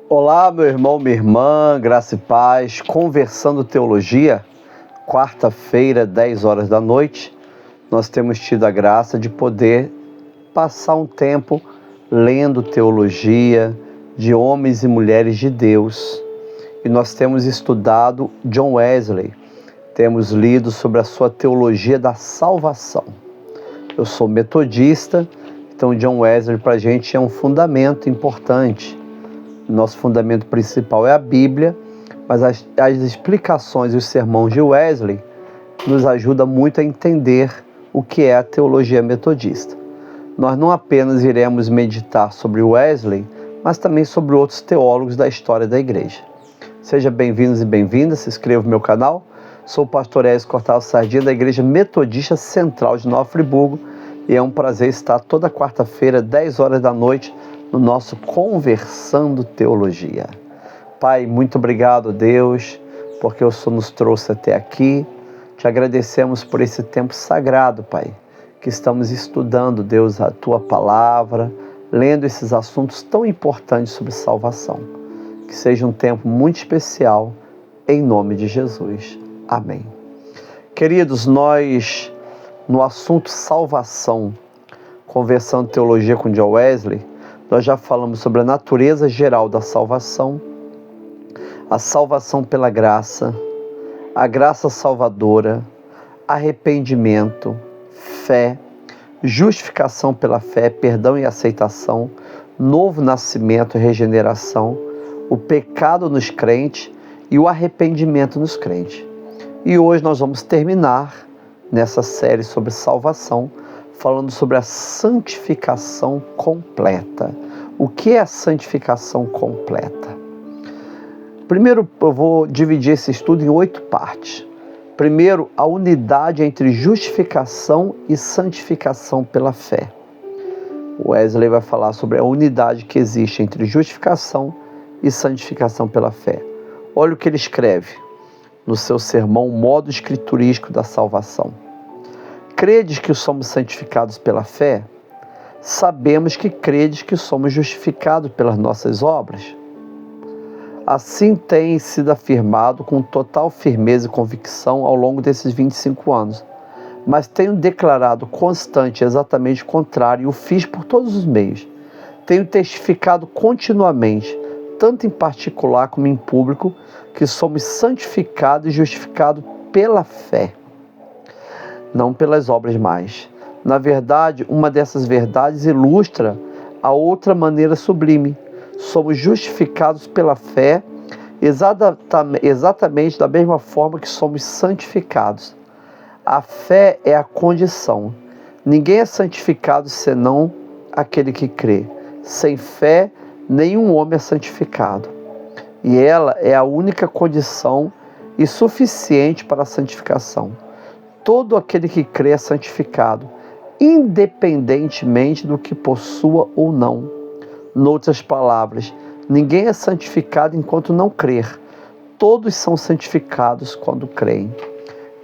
Olá, meu irmão, minha irmã, graça e paz, Conversando Teologia, quarta-feira, 10 horas da noite, nós temos tido a graça de poder passar um tempo lendo teologia de homens e mulheres de Deus. E nós temos estudado John Wesley, temos lido sobre a sua teologia da salvação. Eu sou metodista, então John Wesley para a gente é um fundamento importante. Nosso fundamento principal é a Bíblia, mas as explicações e os sermões de Wesley nos ajudam muito a entender o que é a teologia metodista. Nós não apenas iremos meditar sobre Wesley, mas também sobre outros teólogos da história da igreja. Sejam bem-vindos e bem-vindas, se inscreva no meu canal. Sou o pastor Ézio Cortal Sardinha da Igreja Metodista Central de Nova Friburgo e é um prazer estar toda quarta-feira, 10 horas da noite, no nosso Conversando Teologia. Pai, muito obrigado, Deus, porque o Senhor nos trouxe até aqui. Te agradecemos por esse tempo sagrado, Pai, que estamos estudando, Deus, a Tua Palavra, lendo esses assuntos tão importantes sobre salvação. Que seja um tempo muito especial, em nome de Jesus. Amém. Queridos, nós, no assunto salvação, Conversando Teologia com John Wesley, nós já falamos sobre a natureza geral da salvação, a salvação pela graça, a graça salvadora, arrependimento, fé, justificação pela fé, perdão e aceitação, novo nascimento e regeneração, o pecado nos crentes e o arrependimento nos crentes. E hoje nós vamos terminar nessa série sobre salvação, falando sobre a santificação completa. O que é a santificação completa? Primeiro, eu vou dividir esse estudo em 8 partes. Primeiro, a unidade entre justificação e santificação pela fé. Wesley vai falar sobre a unidade que existe entre justificação e santificação pela fé. Olha o que ele escreve no seu sermão Modo Escriturístico da Salvação. Credes que somos santificados pela fé? Sabemos que credes que somos justificados pelas nossas obras. Assim tem sido afirmado com total firmeza e convicção ao longo desses 25 anos. Mas tenho declarado constante e exatamente o contrário e o fiz por todos os meios. Tenho testificado continuamente, tanto em particular como em público, que somos santificados e justificados pela fé, não pelas obras mais. Na verdade, uma dessas verdades ilustra a outra maneira sublime. Somos justificados pela fé exatamente da mesma forma que somos santificados. A fé é a condição. Ninguém é santificado senão aquele que crê. Sem fé, nenhum homem é santificado. E ela é a única condição e suficiente para a santificação. Todo aquele que crê é santificado, independentemente do que possua ou não. Noutras palavras, ninguém é santificado enquanto não crer. Todos são santificados quando creem.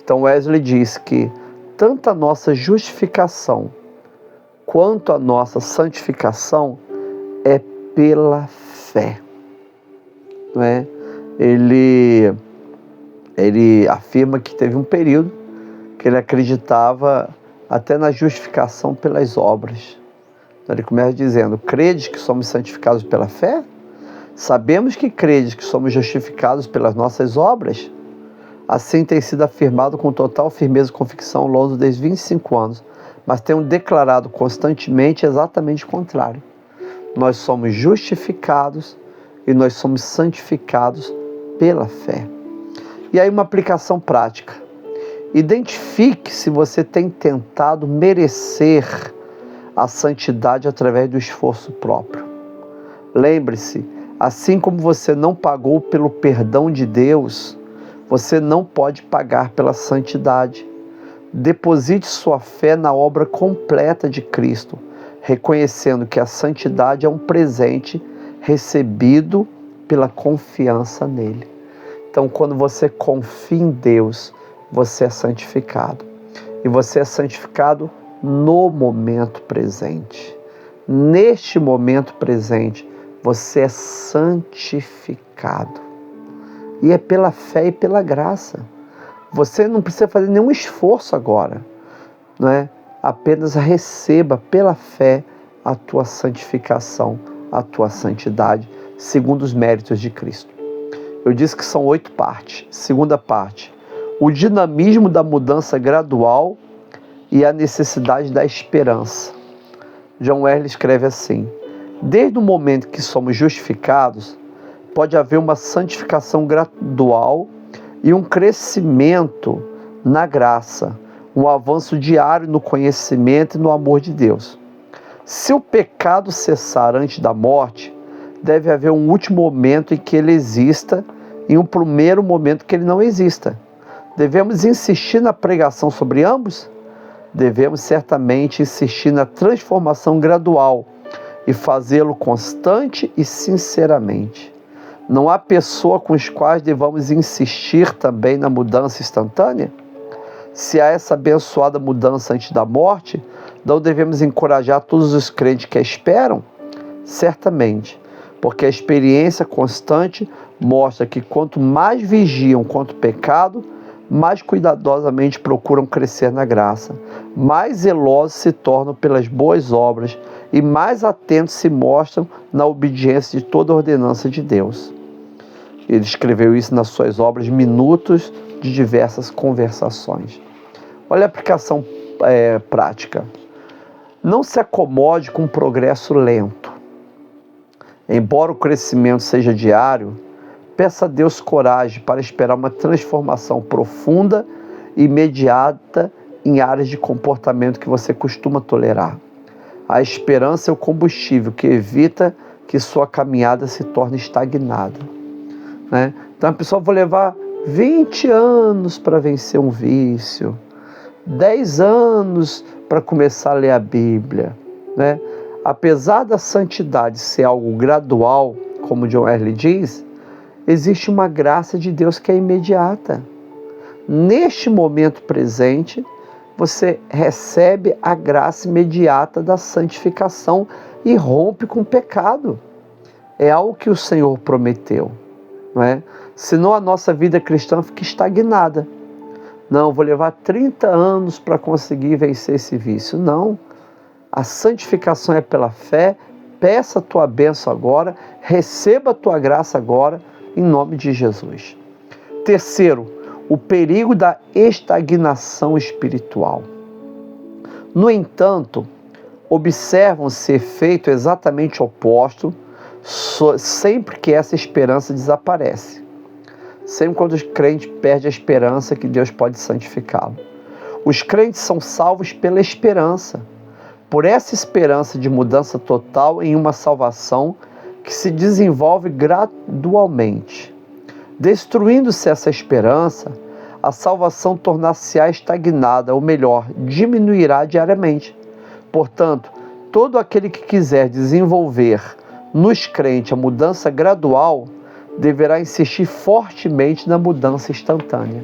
Então Wesley diz que tanto a nossa justificação quanto a nossa santificação é pela fé. Não é? Ele afirma que teve um período que ele acreditava até na justificação pelas obras. Então ele começa dizendo: credes que somos santificados pela fé? Sabemos que credes que somos justificados pelas nossas obras? Assim tem sido afirmado com total firmeza e convicção ao longo desses 25 anos, mas tenho declarado constantemente exatamente o contrário. Nós somos justificados e nós somos santificados pela fé. E aí uma aplicação prática. Identifique se você tem tentado merecer a santidade através do esforço próprio. Lembre-se, assim como você não pagou pelo perdão de Deus, você não pode pagar pela santidade. Deposite sua fé na obra completa de Cristo, reconhecendo que a santidade é um presente recebido pela confiança nele. Então, quando você confia em Deus, você é santificado. E você é santificado no momento presente. Neste momento presente, Você é santificado. E é pela fé e pela graça. Você não precisa fazer nenhum esforço agora, não é? Apenas receba pela fé a tua santificação, a tua santidade, segundo os méritos de Cristo. Eu disse que são 8 partes. Segunda parte, o dinamismo da mudança gradual e a necessidade da esperança. John Wesley escreve assim: desde o momento que somos justificados, pode haver uma santificação gradual e um crescimento na graça, um avanço diário no conhecimento e no amor de Deus. Se o pecado cessar antes da morte, deve haver um último momento em que ele exista e um primeiro momento que ele não exista. Devemos insistir na pregação sobre ambos? Devemos certamente insistir na transformação gradual e fazê-lo constante e sinceramente. Não há pessoa com as quais devamos insistir também na mudança instantânea? Se há essa abençoada mudança antes da morte, não devemos encorajar todos os crentes que a esperam? Certamente, porque a experiência constante mostra que quanto mais vigiam contra o pecado, mais cuidadosamente procuram crescer na graça, mais zelosos se tornam pelas boas obras e mais atentos se mostram na obediência de toda a ordenança de Deus. Ele escreveu isso nas suas obras Minutos de Diversas Conversações. Olha a aplicação prática. Não se acomode com um progresso lento. Embora o crescimento seja diário, peça a Deus coragem para esperar uma transformação profunda e imediata em áreas de comportamento que você costuma tolerar. A esperança é o combustível que evita que sua caminhada se torne estagnada, né? Então a pessoa vai levar 20 anos para vencer um vício, 10 anos para começar a ler a Bíblia, né? Apesar da santidade ser algo gradual, como John Wesley diz, existe uma graça de Deus que é imediata. Neste momento presente, você recebe a graça imediata da santificação e rompe com o pecado. É algo que o Senhor prometeu, não é? Senão a nossa vida cristã fica estagnada. Não, vou levar 30 anos para conseguir vencer esse vício. Não. A santificação é pela fé. Peça a tua bênção agora, receba a tua graça agora, em nome de Jesus. Terceiro, o perigo da estagnação espiritual. No entanto, observam-se efeito exatamente oposto sempre que essa esperança desaparece. Sempre quando o crente perde a esperança que Deus pode santificá-lo. Os crentes são salvos pela esperança. Por essa esperança de mudança total em uma salvação que se desenvolve gradualmente. Destruindo-se essa esperança, a salvação tornar-se-á estagnada, ou melhor, diminuirá diariamente. Portanto, todo aquele que quiser desenvolver nos crentes a mudança gradual, deverá insistir fortemente na mudança instantânea.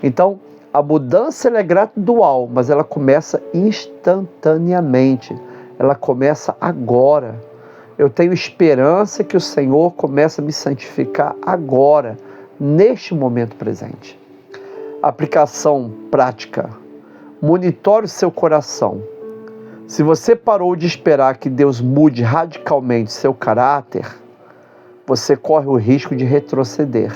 Então, a mudança ela é gradual, mas ela começa instantaneamente. Ela começa agora. Eu tenho esperança que o Senhor comece a me santificar agora, neste momento presente. Aplicação prática. Monitore o seu coração. Se você parou de esperar que Deus mude radicalmente seu caráter, você corre o risco de retroceder.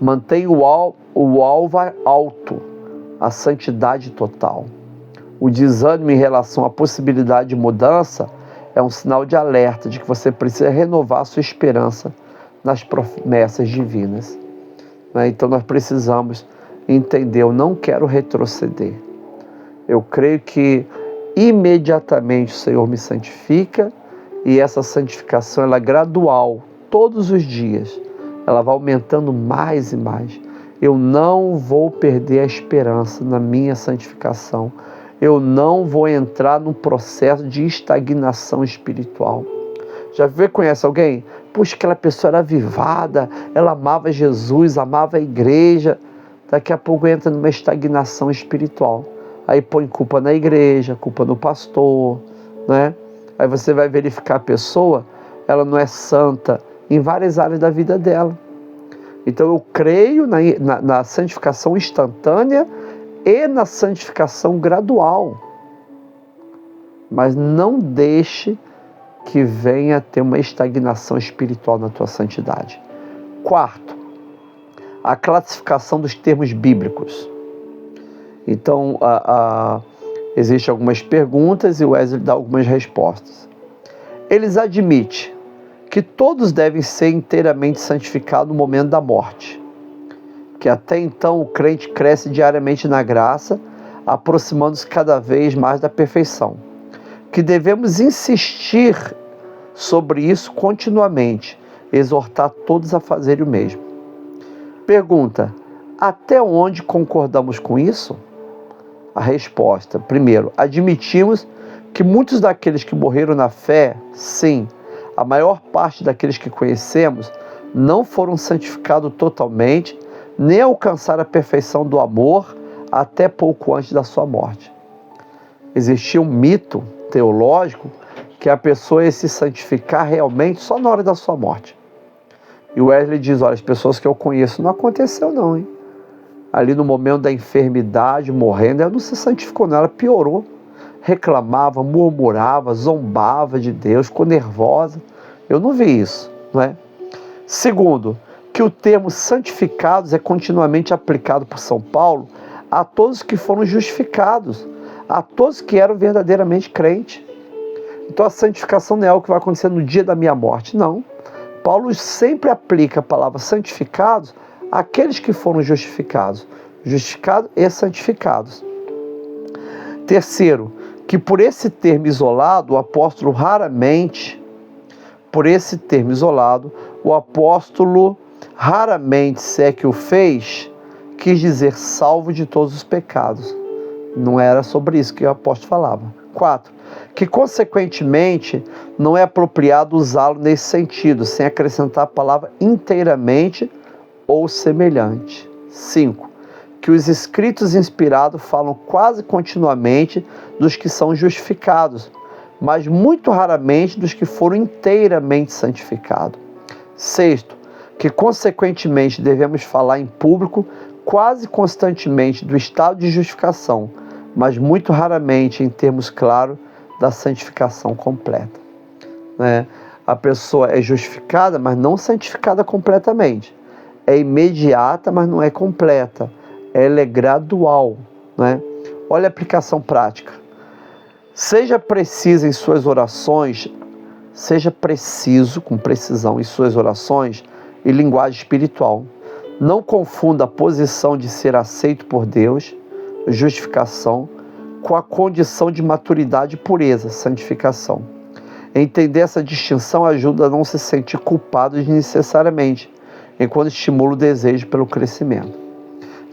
Mantenha o alvo alto, a santidade total. O desânimo em relação à possibilidade de mudança é um sinal de alerta de que você precisa renovar a sua esperança nas promessas divinas. Então nós precisamos entender, eu não quero retroceder. Eu creio que imediatamente o Senhor me santifica e essa santificação ela é gradual, todos os dias. Ela vai aumentando mais e mais. Eu não vou perder a esperança na minha santificação. Eu não vou entrar num processo de estagnação espiritual. Já conhece alguém? Puxa, aquela pessoa era avivada, ela amava Jesus, amava a igreja. Daqui a pouco entra numa estagnação espiritual. Aí põe culpa na igreja, culpa no pastor, né? Aí você vai verificar a pessoa, ela não é santa em várias áreas da vida dela. Então eu creio na santificação instantânea e na santificação gradual. Mas não deixe que venha ter uma estagnação espiritual na tua santidade. Quarto, a classificação dos termos bíblicos. Então, existem algumas perguntas e o Wesley dá algumas respostas. Eles admitem que todos devem ser inteiramente santificados no momento da morte, que até então o crente cresce diariamente na graça, aproximando-se cada vez mais da perfeição, que devemos insistir sobre isso continuamente, exortar todos a fazerem o mesmo. Pergunta: até onde concordamos com isso? A resposta: primeiro, admitimos que muitos daqueles que morreram na fé, sim, a maior parte daqueles que conhecemos, não foram santificados totalmente, nem alcançaram a perfeição do amor até pouco antes da sua morte. Existia um mito teológico que a pessoa ia se santificar realmente só na hora da sua morte. E o Wesley diz: olha, as pessoas que eu conheço, não aconteceu não, hein? Ali no momento da enfermidade, morrendo, ela não se santificou não, ela piorou. Reclamava, murmurava, zombava de Deus, ficou nervosa. Eu não vi isso, não é? Segundo, que o termo santificados é continuamente aplicado por São Paulo a todos que foram justificados, a todos que eram verdadeiramente crentes. Então a santificação não é algo que vai acontecer no dia da minha morte, não. Paulo sempre aplica a palavra santificados àqueles que foram justificados e santificados. Terceiro, que por esse termo isolado, o apóstolo raramente, se é que o fez, quis dizer salvo de todos os pecados. Não era sobre isso que o apóstolo falava. 4. Que consequentemente não é apropriado usá-lo nesse sentido, sem acrescentar a palavra inteiramente ou semelhante. 5. Que os escritos inspirados falam quase continuamente dos que são justificados, mas muito raramente dos que foram inteiramente santificados. 6. Que consequentemente devemos falar em público quase constantemente do estado de justificação, mas muito raramente em termos claros da santificação completa. A pessoa é justificada, mas não santificada completamente. É imediata, mas não é completa. Ela é gradual. Olha a aplicação prática. Seja preciso em suas orações, seja preciso, com precisão, em suas orações e linguagem espiritual. Não confunda a posição de ser aceito por Deus, justificação, com a condição de maturidade e pureza, santificação. Entender essa distinção ajuda a não se sentir culpado desnecessariamente, enquanto estimula o desejo pelo crescimento.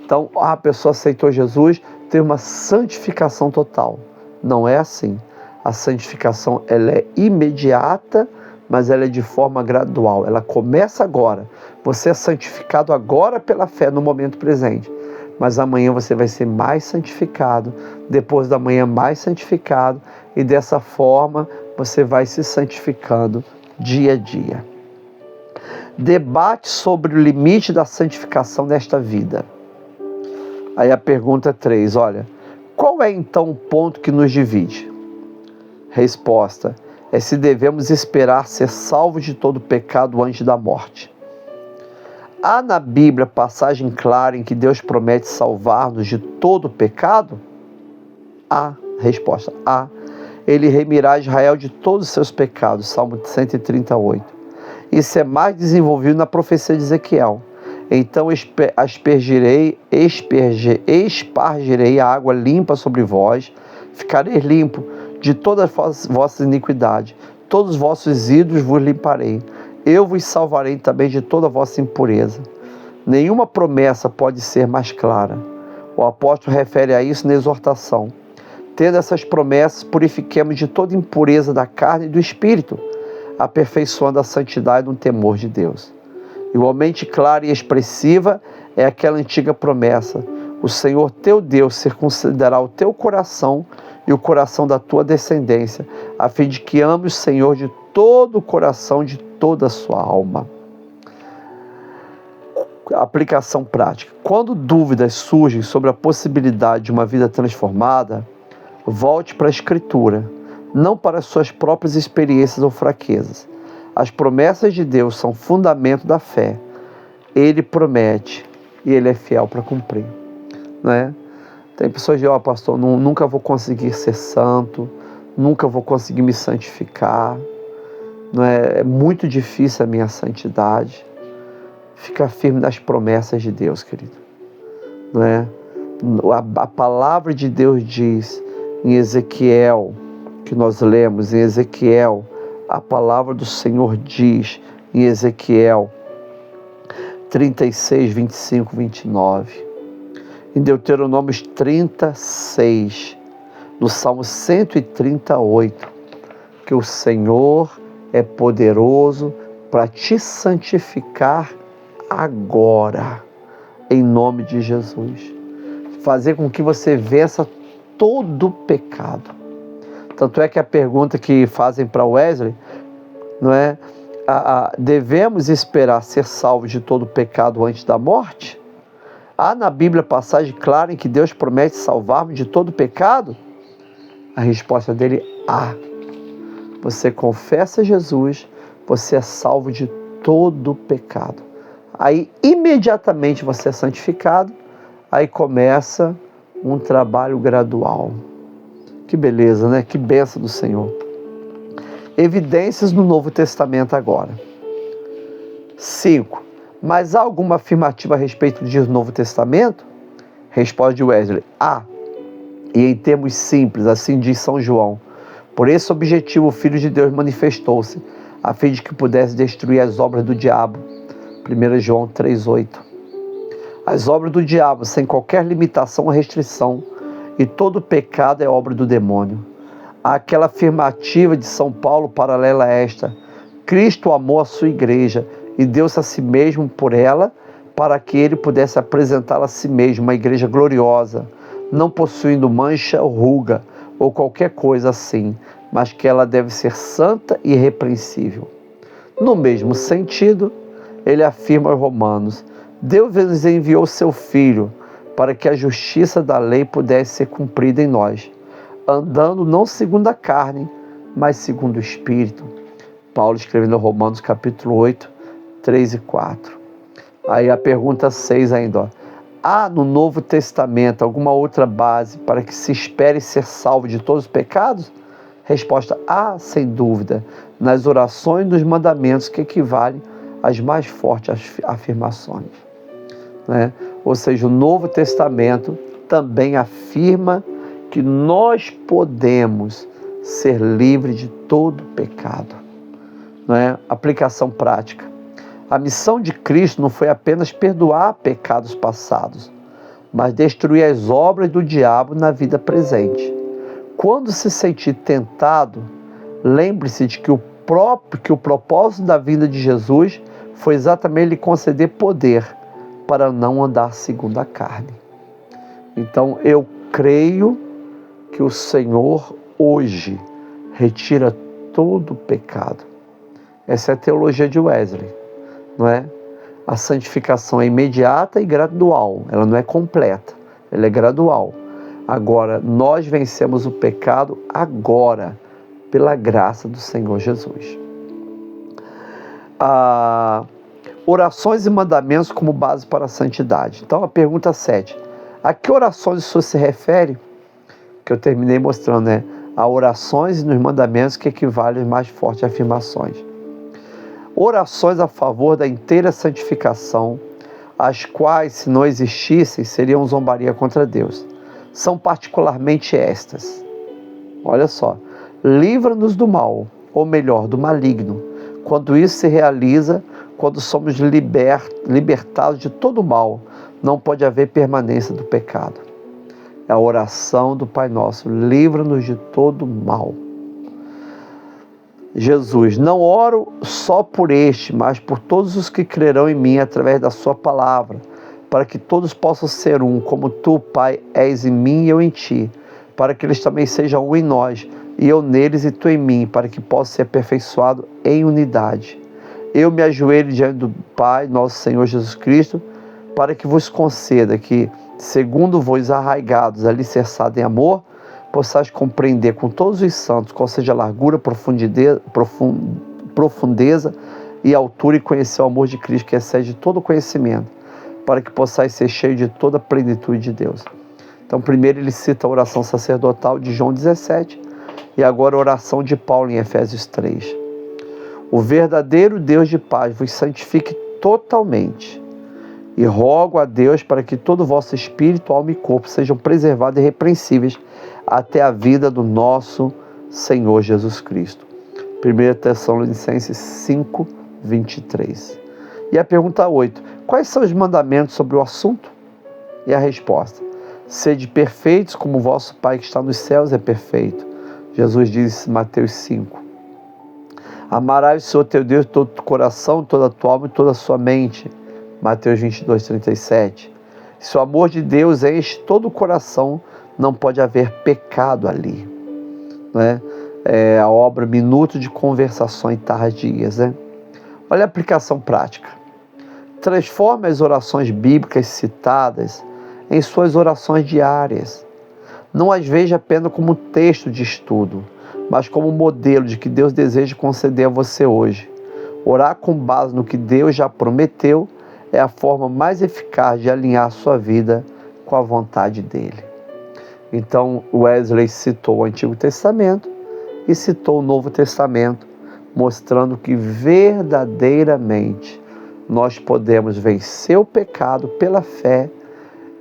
Então, a pessoa aceitou Jesus, tem uma santificação total. Não é assim. A santificação ela é imediata, mas ela é de forma gradual. Ela começa agora. Você é santificado agora pela fé no momento presente. Mas amanhã você vai ser mais santificado, depois da manhã mais santificado, e dessa forma você vai se santificando dia a dia. Debate sobre o limite da santificação nesta vida. Aí a pergunta 3, olha, qual é então o ponto que nos divide? Resposta, é se devemos esperar ser salvos de todo pecado antes da morte. Há na Bíblia passagem clara em que Deus promete salvar-nos de todo pecado? Há. Resposta, há. Ele remirá Israel de todos os seus pecados, Salmo 138. Isso é mais desenvolvido na profecia de Ezequiel. Então espargirei a água limpa sobre vós, ficarei limpo de todas as vossas iniquidades, todos os vossos ídolos vos limparei. Eu vos salvarei também de toda a vossa impureza. Nenhuma promessa pode ser mais clara. O apóstolo refere a isso na exortação. Tendo essas promessas, purifiquemos de toda impureza da carne e do espírito, aperfeiçoando a santidade no temor de Deus. Igualmente clara e expressiva é aquela antiga promessa: o Senhor teu Deus circuncidará o teu coração e o coração da tua descendência, a fim de que ame o Senhor de todo o coração, de toda a sua alma. Aplicação prática. Quando dúvidas surgem sobre a possibilidade de uma vida transformada, volte para a Escritura, não para as suas próprias experiências ou fraquezas. As promessas de Deus são fundamento da fé. Ele promete e Ele é fiel para cumprir. Né? Tem pessoas que dizem, pastor, nunca vou conseguir ser santo, nunca vou conseguir me santificar, não é? É muito difícil a minha santidade. Fica firme nas promessas de Deus, querido. Não é? A palavra de Deus diz em Ezequiel, que nós lemos em Ezequiel, a palavra do Senhor diz em Ezequiel 36, 25, 29. Em Deuteronômio 36, no Salmo 138, que o Senhor é poderoso para te santificar agora, em nome de Jesus. Fazer com que você vença todo pecado. Tanto é que a pergunta que fazem para Wesley, não é? Devemos esperar ser salvos de todo pecado antes da morte? Há na Bíblia passagem clara em que Deus promete salvar-nos de todo pecado? A resposta dele é há. Você confessa Jesus, você é salvo de todo pecado. Aí imediatamente você é santificado, aí começa um trabalho gradual. Que beleza, né? Que bênção do Senhor. Evidências no Novo Testamento agora. 5. Mas há alguma afirmativa a respeito disso no Novo Testamento? Resposta de Wesley: há. E em termos simples, assim diz São João: por esse objetivo o Filho de Deus manifestou-se, a fim de que pudesse destruir as obras do diabo. 1 João 3,8. As obras do diabo, sem qualquer limitação ou restrição, e todo pecado é obra do demônio. Há aquela afirmativa de São Paulo paralela a esta: Cristo amou a sua igreja e deu-se a si mesmo por ela, para que ele pudesse apresentá-la a si mesmo, uma igreja gloriosa, não possuindo mancha ou ruga, ou qualquer coisa assim, mas que ela deve ser santa e irrepreensível. No mesmo sentido, ele afirma aos Romanos: Deus nos enviou seu Filho, para que a justiça da lei pudesse ser cumprida em nós, andando não segundo a carne, mas segundo o Espírito. Paulo escrevendo aos Romanos capítulo 8, 3 e 4. Aí a pergunta 6 ainda. Há no Novo Testamento alguma outra base para que se espere ser salvo de todos os pecados? Resposta: há, sem dúvida, nas orações e nos mandamentos que equivalem às mais fortes afirmações. Né? Ou seja, o Novo Testamento também afirma que nós podemos ser livres de todo pecado. Não é? Aplicação prática. A missão de Cristo não foi apenas perdoar pecados passados, mas destruir as obras do diabo na vida presente. Quando se sentir tentado, lembre-se de que o propósito da vinda de Jesus foi exatamente lhe conceder poder para não andar segundo a carne. Então eu creio que o Senhor hoje retira todo o pecado. Essa é a teologia de Wesley, não é? A santificação é imediata e gradual, ela não é completa, ela é gradual. Agora, nós vencemos o pecado agora, pela graça do Senhor Jesus. Orações e mandamentos como base para a santidade. Então, a pergunta 7. A que orações isso se refere? Que eu terminei mostrando, né? A orações e nos mandamentos que equivalem às mais fortes afirmações. Orações a favor da inteira santificação, as quais, se não existissem, seriam zombaria contra Deus. São particularmente estas. Olha só. Livra-nos do mal, ou melhor, do maligno. Quando isso se realiza, quando somos libertados de todo o mal, não pode haver permanência do pecado. É a oração do Pai Nosso: livra-nos de todo mal. Jesus: não oro só por este, mas por todos os que crerão em mim através da sua palavra, para que todos possam ser um, como tu, Pai, és em mim e eu em ti, para que eles também sejam um em nós, e eu neles e tu em mim, para que possa ser aperfeiçoado em unidade. Eu me ajoelho diante do Pai, nosso Senhor Jesus Cristo, para que vos conceda que, segundo vos arraigados, alicerçados em amor, possais compreender com todos os santos qual seja a largura, profundeza e altura, e conhecer o amor de Cristo que excede todo conhecimento, para que possais ser cheios de toda a plenitude de Deus. Então, primeiro ele cita a oração sacerdotal de João 17, e agora a oração de Paulo em Efésios 3. O verdadeiro Deus de paz vos santifique totalmente, e rogo a Deus para que todo o vosso espírito, alma e corpo sejam preservados e irrepreensíveis até a vida do nosso Senhor Jesus Cristo. 1 Tessalonicenses 5, 23. E a pergunta 8. Quais são os mandamentos sobre o assunto? E a resposta: sede perfeitos como o vosso Pai que está nos céus é perfeito. Jesus disse em Mateus 5. Amarás o Senhor teu Deus de todo o coração, toda a tua alma e toda a sua mente. Mateus 22, 37. Se o amor de Deus enche todo o coração, não pode haver pecado ali. Não é? É a obra Minuto de Conversações Tardias. Né? Olha a aplicação prática. Transforme as orações bíblicas citadas em suas orações diárias. Não as veja apenas como texto de estudo, mas como modelo de que Deus deseja conceder a você hoje. Orar com base no que Deus já prometeu é a forma mais eficaz de alinhar a sua vida com a vontade dele. Então, Wesley citou o Antigo Testamento e citou o Novo Testamento, mostrando que verdadeiramente nós podemos vencer o pecado pela fé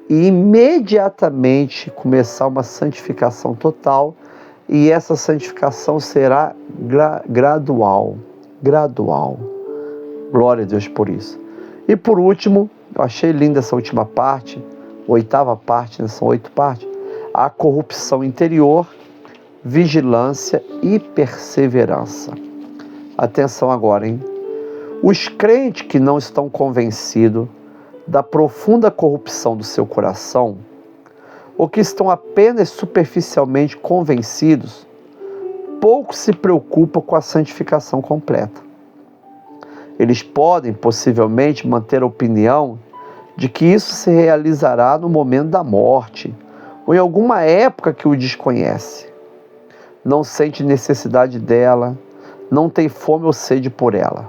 e imediatamente começar uma santificação total, e essa santificação será gradual. Glória a Deus por isso. E por último, eu achei linda essa última parte, 8ª parte, né? São 8 partes, a corrupção interior, vigilância e perseverança. Atenção agora, hein? Os crentes que não estão convencidos da profunda corrupção do seu coração, ou que estão apenas superficialmente convencidos, pouco se preocupam com a santificação completa. Eles podem, possivelmente, manter a opinião de que isso se realizará no momento da morte, ou em alguma época que o desconhece. Não sente necessidade dela, não tem fome ou sede por ela.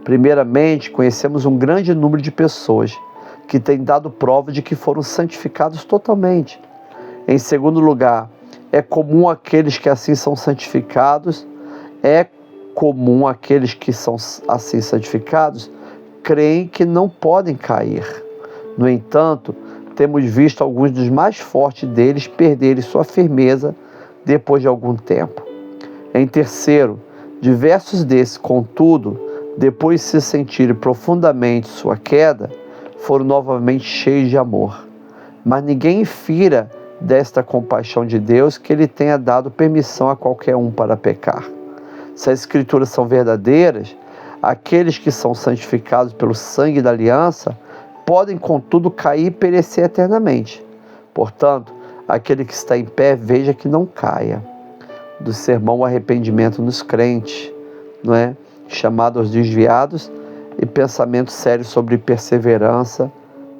Primeiramente, conhecemos um grande número de pessoas que têm dado prova de que foram santificados totalmente. Em segundo lugar, é comum aqueles que assim são santificados, creem que não podem cair. No entanto, temos visto alguns dos mais fortes deles perderem sua firmeza depois de algum tempo. Em terceiro, diversos desses, contudo, depois de se sentirem profundamente sua queda, foram novamente cheios de amor. Mas ninguém infira desta compaixão de Deus que Ele tenha dado permissão a qualquer um para pecar. Se as Escrituras são verdadeiras, aqueles que são santificados pelo sangue da aliança podem, contudo, cair e perecer eternamente. Portanto, aquele que está em pé, veja que não caia. Do sermão O Arrependimento nos Crentes, não é? Chamado aos desviados, e pensamento sério sobre perseverança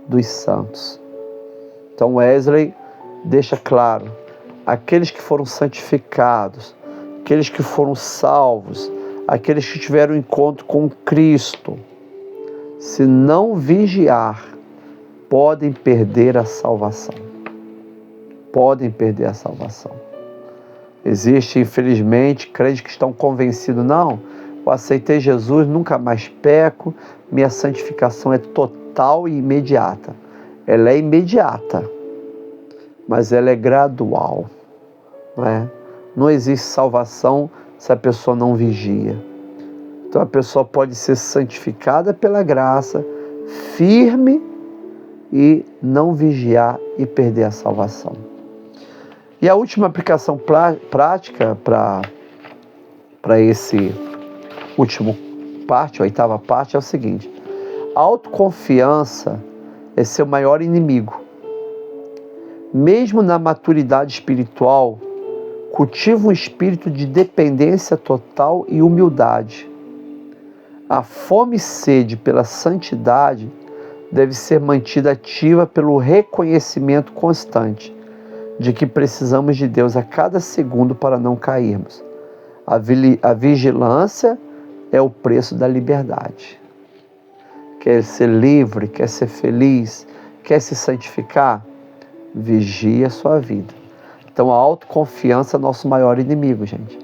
dos santos. Então Wesley deixa claro, aqueles que foram santificados, aqueles que foram salvos, aqueles que tiveram encontro com Cristo, se não vigiar, podem perder a salvação. Podem perder a salvação. Existe, infelizmente, crentes que estão convencidos, não, eu aceitei Jesus, nunca mais peco, minha santificação é total e imediata. Ela é imediata, mas ela é gradual. Não é? Não existe salvação se a pessoa não vigia. Então a pessoa pode ser santificada pela graça, firme, e não vigiar e perder a salvação. E a última aplicação prática para esse último parte, a 8ª parte, é o seguinte: a autoconfiança é seu maior inimigo. Mesmo na maturidade espiritual, Cultiva um espírito de dependência total e humildade. A fome e sede pela santidade deve ser mantida ativa pelo reconhecimento constante de que precisamos de Deus a cada segundo para não cairmos. A vigilância é o preço da liberdade. Quer ser livre, quer ser feliz, quer se santificar? Vigie a sua vida. Então a autoconfiança é nosso maior inimigo, gente.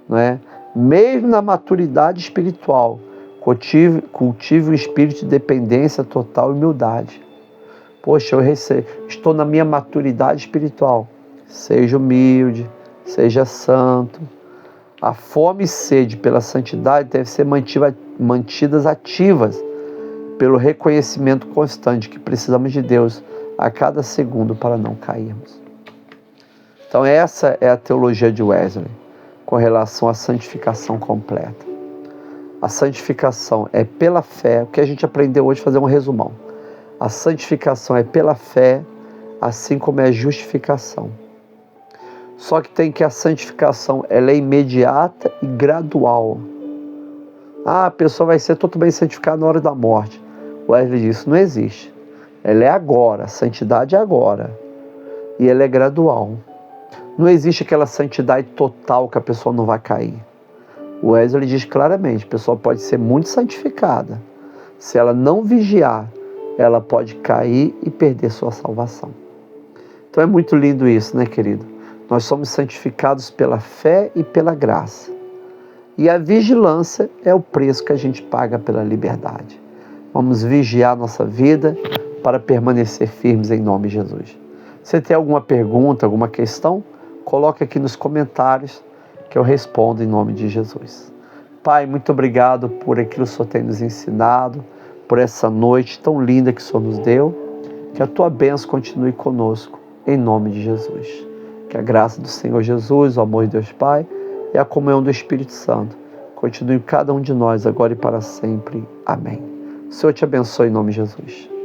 Não é? Mesmo na maturidade espiritual, cultive um espírito de dependência total e humildade. Poxa, estou na minha maturidade espiritual. Seja humilde, seja santo. A fome e sede pela santidade devem ser mantidas ativas pelo reconhecimento constante que precisamos de Deus a cada segundo para não cairmos. Então essa é a teologia de Wesley com relação à santificação completa. A santificação é pela fé, o que a gente aprendeu hoje, fazer um resumão. A santificação é pela fé, assim como é a justificação. Só que tem que a santificação ela é imediata e gradual. A pessoa vai ser totalmente santificada na hora da morte. Wesley diz, isso não existe. Ela é agora, a santidade é agora. E ela é gradual. Não existe aquela santidade total que a pessoa não vai cair. O Wesley diz claramente, a pessoa pode ser muito santificada. Se ela não vigiar, ela pode cair e perder sua salvação. Então é muito lindo isso, né, querido? Nós somos santificados pela fé e pela graça. E a vigilância é o preço que a gente paga pela liberdade. Vamos vigiar nossa vida para permanecer firmes em nome de Jesus. Se tem alguma pergunta, alguma questão, coloque aqui nos comentários que eu respondo em nome de Jesus. Pai, muito obrigado por aquilo que o Senhor tem nos ensinado, por essa noite tão linda que o Senhor nos deu. Que a tua bênção continue conosco, em nome de Jesus. Que a graça do Senhor Jesus, o amor de Deus Pai e a comunhão do Espírito Santo continue em cada um de nós, agora e para sempre. Amém. O Senhor te abençoe em nome de Jesus.